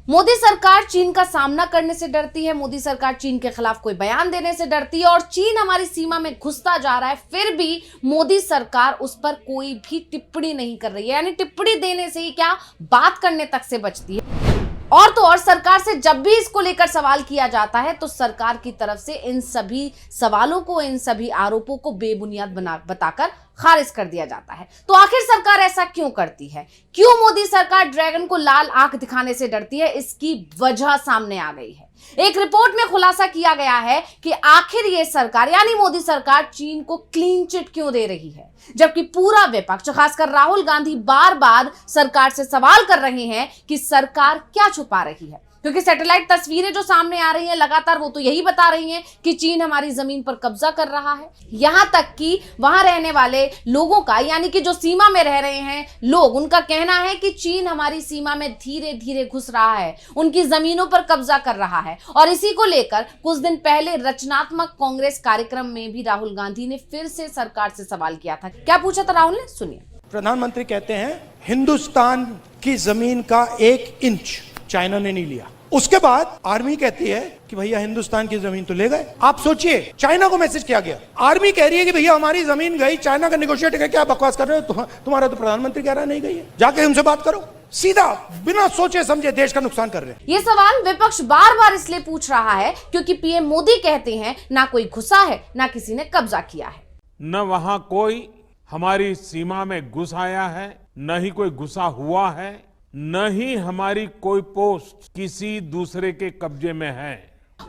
मोदी सरकार चीन का सामना करने से डरती है। मोदी सरकार चीन के खिलाफ कोई बयान देने से डरती है और चीन हमारी सीमा में घुसता जा रहा है, फिर भी मोदी सरकार उस पर कोई भी टिप्पणी नहीं कर रही है। यानी टिप्पणी देने से ही क्या, बात करने तक से बचती है। और तो और सरकार से जब भी इसको लेकर सवाल किया जाता है तो सरकार की तरफ से इन सभी सवालों को, इन सभी आरोपों को बेबुनियाद बताकर खारिज कर दिया जाता है। तो आखिर सरकार ऐसा क्यों करती है? क्यों मोदी सरकार ड्रैगन को लाल आंख दिखाने से डरती है? इसकी वजह सामने आ गई है। एक रिपोर्ट में खुलासा किया गया है कि आखिर ये सरकार यानी मोदी सरकार चीन को क्लीन चिट क्यों दे रही है, जबकि पूरा विपक्ष खासकर राहुल गांधी बार बार सरकार से सवाल कर रहे हैं कि सरकार क्या छुपा रही है। क्योंकि सैटेलाइट तस्वीरें जो सामने आ रही हैं लगातार, वो तो यही बता रही हैं कि चीन हमारी जमीन पर कब्जा कर रहा है। यहां तक कि वहां रहने वाले लोगों का, यानी कि जो सीमा में रह रहे हैं लोग, उनका कहना है कि चीन हमारी सीमा में धीरे धीरे घुस रहा है, उनकी जमीनों पर कब्जा कर रहा है। और इसी को लेकर कुछ दिन पहले रचनात्मक कांग्रेस कार्यक्रम में भी राहुल गांधी ने फिर से सरकार से सवाल किया था। क्या पूछा था राहुल ने, सुनिए। प्रधानमंत्री कहते हैं हिंदुस्तान की जमीन का 1 इंच चाइना ने नहीं लिया। उसके बाद आर्मी कहती है कि भैया हिंदुस्तान की जमीन तो ले गए। आप सोचिए, चाइना को मैसेज किया गया, आर्मी कह रही है कि भैया हमारी जमीन गई, चाइना का नेगोशिएटर है, क्या बकवास कर रहे हो, तुम्हारा तो प्रधानमंत्री कह रहा नहीं गई है, जाके हमसे बात करो। सीधा बिना सोचे समझे देश का नुकसान कर रहे हैं। ये सवाल विपक्ष बार बार इसलिए पूछ रहा है क्योंकि पीएम मोदी कहते हैं ना कोई घुसा है, ना किसी ने कब्जा किया है, न वहां कोई हमारी सीमा में घुस आया है, न ही कोई घुसा हुआ है, न ही हमारी कोई पोस्ट किसी दूसरे के कब्जे में है।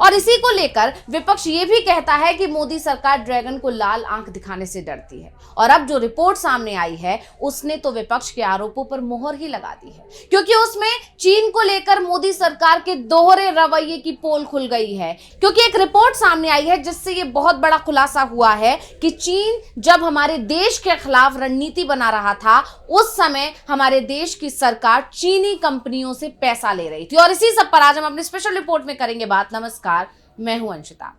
और इसी को लेकर विपक्ष ये भी कहता है कि मोदी सरकार ड्रैगन को लाल आंख दिखाने से डरती है। और अब जो रिपोर्ट सामने आई है उसने तो विपक्ष के आरोपों पर मोहर ही लगा दी है, क्योंकि उसमें चीन को लेकर मोदी सरकार के दोहरे रवैये की पोल खुल गई है। क्योंकि एक रिपोर्ट सामने आई है जिससे ये बहुत बड़ा खुलासा हुआ है कि चीन जब हमारे देश के खिलाफ रणनीति बना रहा था, उस समय हमारे देश की सरकार चीनी कंपनियों से पैसा ले रही थी। और इसी सब पर आज हम अपनी स्पेशल रिपोर्ट में करेंगे बात। नमस्कार, मैं हूं अंशिता।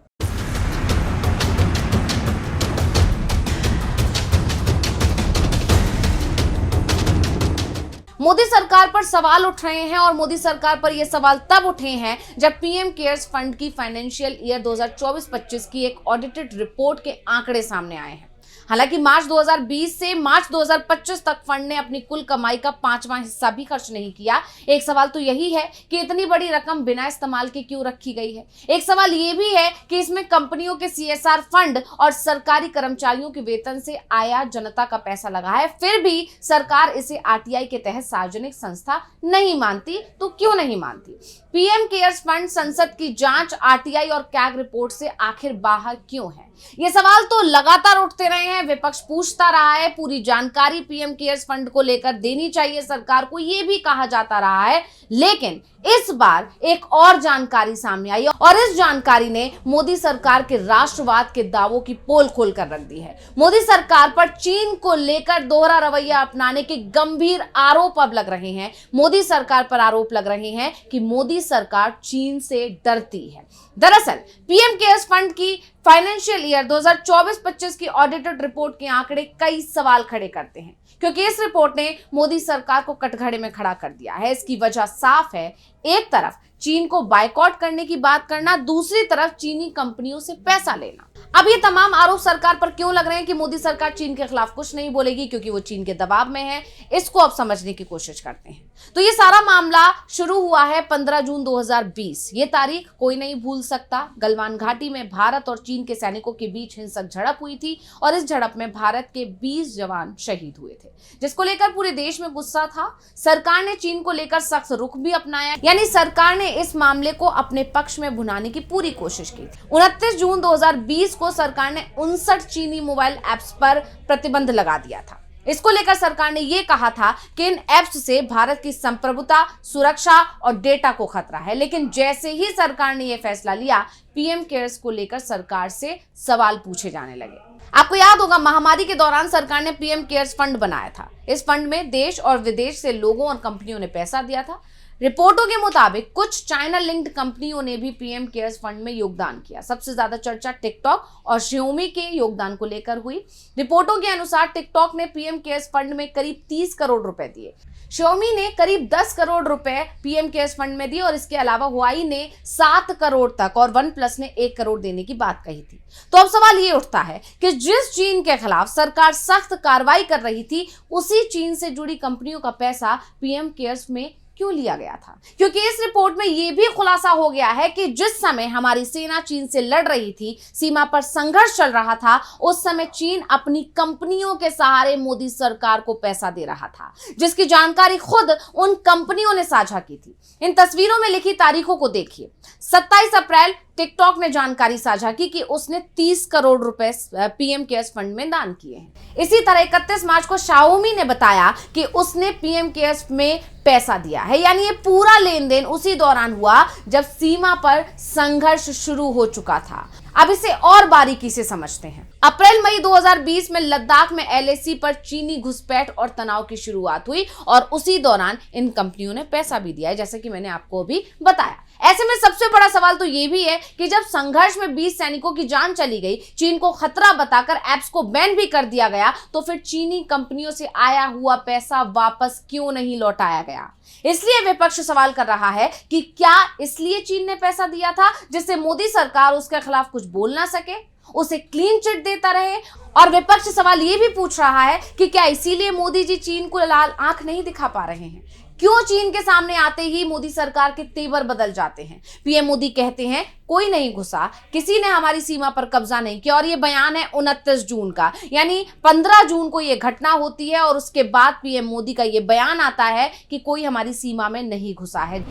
मोदी सरकार पर सवाल उठ रहे हैं और मोदी सरकार पर यह सवाल तब उठे हैं जब पीएम केयर्स फंड की फाइनेंशियल ईयर 2024-25 की एक ऑडिटेड रिपोर्ट के आंकड़े सामने आए हैं। हालांकि मार्च 2020 से मार्च 2025 तक फंड ने अपनी कुल कमाई का 5वां हिस्सा भी खर्च नहीं किया। एक सवाल तो यही है कि इतनी बड़ी रकम बिना इस्तेमाल के क्यों रखी गई है। एक सवाल ये भी है कि इसमें कंपनियों के सीएसआर फंड और सरकारी कर्मचारियों के वेतन से आया जनता का पैसा लगा है, फिर भी सरकार इसे आरटीआई के तहत सार्वजनिक संस्था नहीं मानती। तो क्यों नहीं मानती? पीएम केयर्स फंड संसद की जांच, आरटीआई और कैग रिपोर्ट से आखिर बाहर क्यों है? ये सवाल तो लगातार उठते रहे हैं, विपक्ष पूछता रहा है। पूरी जानकारी पीएम केयर्स फंड को लेकर देनी चाहिए सरकार को, ये भी कहा जाता रहा है। लेकिन इस बार एक और जानकारी सामने आई और इस जानकारी ने मोदी सरकार के राष्ट्रवाद के दावों की पोल खोल कर रख दी है। मोदी सरकार पर चीन को लेकर दोहरा रवैया अपनाने के गंभीर आरोप अब लग रहे हैं। मोदी सरकार पर आरोप लग रहे हैं कि मोदी सरकार चीन से डरती है। दरअसल पीएम केयर्स फंड की फाइनेंशियल ईयर 2024-25 की ऑडिटेड रिपोर्ट के आंकड़े कई सवाल खड़े करते हैं, क्योंकि इस रिपोर्ट ने मोदी सरकार को कटघरे में खड़ा कर दिया है। इसकी वजह साफ है, एक तरफ चीन को बायकॉट करने की बात करना, दूसरी तरफ चीनी कंपनियों से पैसा लेना। अब ये तमाम आरोप सरकार पर क्यों लग रहे हैं कि मोदी सरकार चीन के खिलाफ कुछ नहीं बोलेगी क्योंकि वो चीन के दबाव में है, इसको अब समझने की कोशिश करते हैं। तो ये सारा मामला शुरू हुआ है 15 जून 2020। ये तारीख कोई नहीं भूल सकता। गलवान घाटी में भारत और चीन के सैनिकों के बीच हिंसक झड़प हुई थी और इस झड़प में भारत के 20 जवान शहीद हुए थे, जिसको लेकर पूरे देश में गुस्सा था। सरकार ने चीन को लेकर सख्त रुख भी अपनाया, यानी सरकार ने इस मामले को अपने पक्ष में भुनाने की पूरी कोशिश की। 29 जून 2020 को सरकार ने 59 चीनी मोबाइल ऐप्स पर प्रतिबंध लगा दिया था। इसको लेकर सरकार ने यह कहा था कि इन ऐप्स से भारत की संप्रभुता, सुरक्षा और डेटा को खतरा है। लेकिन जैसे ही सरकार ने यह फैसला लिया, पीएम केयर्स को लेकर सरकार से सवाल पूछे जाने लगे। आपको याद होगा, महामारी के दौरान सरकार ने पीएम केयर्स फंड बनाया था। इस फंड में देश और विदेश से लोगों और कंपनियों ने पैसा दिया था। रिपोर्टों के मुताबिक कुछ चाइना लिंक्ड कंपनियों ने भी पीएम केयर्स फंड में योगदान किया। सबसे ज्यादा चर्चा टिकटॉक और Xiaomi के योगदान को लेकर हुई। रिपोर्टों के अनुसार टिकटॉक ने पीएम केयर्स फंड में करीब 30 करोड़ रुपए दिए, Xiaomi ने करीब 10 करोड़ रुपए पीएम केयर्स फंड में दिए और इसके अलावा हुआई ने 7 करोड़ तक और OnePlus ने 1 करोड़ देने की बात कही थी। तो अब सवाल ये उठता है कि जिस चीन के खिलाफ सरकार सख्त कार्रवाई कर रही थी, उसी चीन से जुड़ी कंपनियों का पैसा पीएम केयर्स में क्यों लिया गया था? क्योंकि इस रिपोर्ट में यह भी खुलासा हो गया है कि जिस समय हमारी सेना चीन से लड़ रही थी, सीमा पर संघर्ष चल रहा था, उस समय चीन अपनी कंपनियों के सहारे मोदी सरकार को पैसा दे रहा था, जिसकी जानकारी खुद उन कंपनियों ने साझा की थी। इन तस्वीरों में लिखी तारीखों को देखिए। 27 अप्रैल टिकटॉक ने जानकारी साझा की कि उसने 30 करोड़ रुपए पीएम केयर्स फंड में दान किए हैं। इसी तरह 31 मार्च को Xiaomi ने बताया कि उसने पीएम केयर्स में पैसा दिया है। यानी ये पूरा लेन देन उसी दौरान हुआ जब सीमा पर संघर्ष शुरू हो चुका था। अब इसे और बारीकी से समझते हैं। अप्रैल मई 2020 में लद्दाख में LAC पर चीनी घुसपैठ और तनाव की शुरुआत हुई और उसी दौरान इन कंपनियों ने पैसा भी दिया है, जैसे कि मैंने आपको अभी बताया। ऐसे में सबसे बड़ा सवाल तो ये भी है कि जब संघर्ष में 20 सैनिकों की जान चली गई, चीन को खतरा बताकर ऐप्स को बैन भी कर दिया गया, तो फिर चीनी कंपनियों से आया हुआ पैसा वापस क्यों नहीं लौटाया गया? इसलिए विपक्ष सवाल कर रहा है कि क्या इसलिए चीन ने पैसा दिया था जिससे मोदी सरकार उसके खिलाफ कुछ बोल ना सके, उसे क्लीन चिट देता रहे? और विपक्ष सवाल यह भी पूछ रहा है कि क्या इसीलिए मोदी जी चीन को लाल आंख नहीं दिखा पा रहे हैं? क्यों चीन के सामने आते ही मोदी सरकार के तेवर बदल जाते हैं? पीएम मोदी कहते हैं कोई नहीं घुसा, किसी ने हमारी सीमा पर कब्जा नहीं किया, और ये बयान है 29 जून का। यानी 15 जून को ये घटना होती है और उसके बाद पीएम मोदी का ये बयान आता है कि कोई हमारी सीमा में नहीं घुसा है।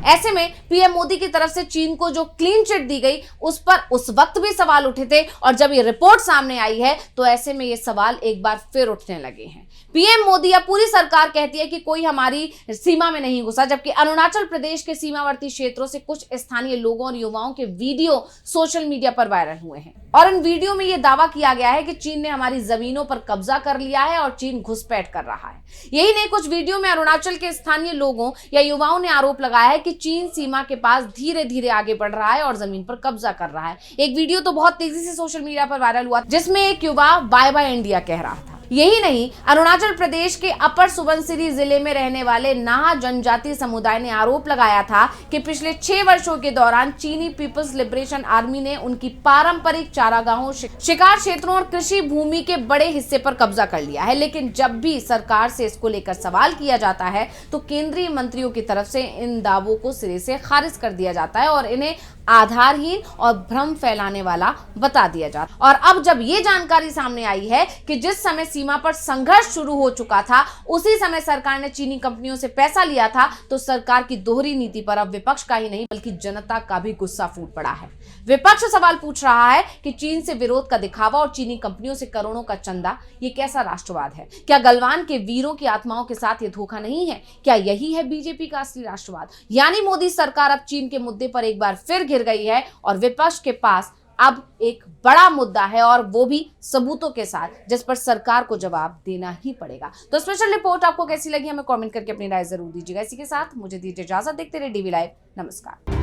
ऐसे में पीएम मोदी की तरफ से चीन को जो क्लीन चिट दी गई, उस पर उस वक्त भी सवाल उठे थे, और जब ये रिपोर्ट सामने आई है तो ऐसे में ये सवाल एक बार फिर उठने लगे हैं। पीएम मोदी या पूरी सरकार कहती है कि कोई हमारी सीमा में नहीं घुसा, जबकि अरुणाचल प्रदेश के सीमावर्ती क्षेत्रों से कुछ स्थानीय लोगों और युवाओं के वीडियो सोशल मीडिया पर वायरल हुए हैं और इन वीडियो में यह दावा किया गया है कि चीन ने हमारी जमीनों पर कब्जा कर लिया है और चीन घुसपैठ कर रहा है। यही नहीं, कुछ वीडियो में अरुणाचल के स्थानीय लोगों या युवाओं ने आरोप लगाया है कि चीन सीमा के पास धीरे धीरे आगे बढ़ रहा है और जमीन पर कब्जा कर रहा है। एक वीडियो तो बहुत तेजी से सोशल मीडिया पर वायरल हुआ जिसमें एक युवा बाय बाय इंडिया कह रहा था। यही नहीं, अरुणाचल प्रदेश के अपर सुबनसिरी जिले में रहने वाले नाहा जनजातीय समुदाय ने आरोप लगाया था कि पिछले 6 वर्षों के दौरान चीनी पीपल्स लिबरेशन आर्मी ने उनकी पारंपरिक चारागाहों, शिकार क्षेत्रों और कृषि भूमि के बड़े हिस्से पर कब्जा कर लिया है। लेकिन जब भी सरकार से इसको लेकर सवाल किया जाता है तो केंद्रीय मंत्रियों की तरफ से इन दावों को सिरे से खारिज कर दिया जाता है और इन्हें आधारहीन और भ्रम फैलाने वाला बता दिया जाता है। और अब जब ये जानकारी सामने आई है कि जिस समय सीमा पर संघर्ष शुरू हो चुका था, उसी समय सरकार ने चीनी कंपनियों से पैसा लिया था, तो सरकार की दोहरी नीति पर अब विपक्ष का ही नहीं बल्कि जनता का भी गुस्सा फूट पड़ा है। विपक्ष सवाल पूछ रहा है कि चीन से विरोध का दिखावा और चीनी कंपनियों से करोड़ों का चंदा, ये कैसा राष्ट्रवाद है? क्या गलवान के वीरों की आत्माओं के साथ ये धोखा नहीं है? क्या यही है बीजेपी का असली राष्ट्रवाद? यानी मोदी सरकार अब चीन के मुद्दे पर एक बार फिर घिर गई है और विपक्ष के पास अब एक बड़ा मुद्दा है और वो भी सबूतों के साथ, जिस पर सरकार को जवाब देना ही पड़ेगा। तो स्पेशल रिपोर्ट आपको कैसी लगी हमें कमेंट करके अपनी राय जरूर दीजिएगा। इसी के साथ मुझे दीजिए इजाजत। देखते रहिए DV लाइव। नमस्कार।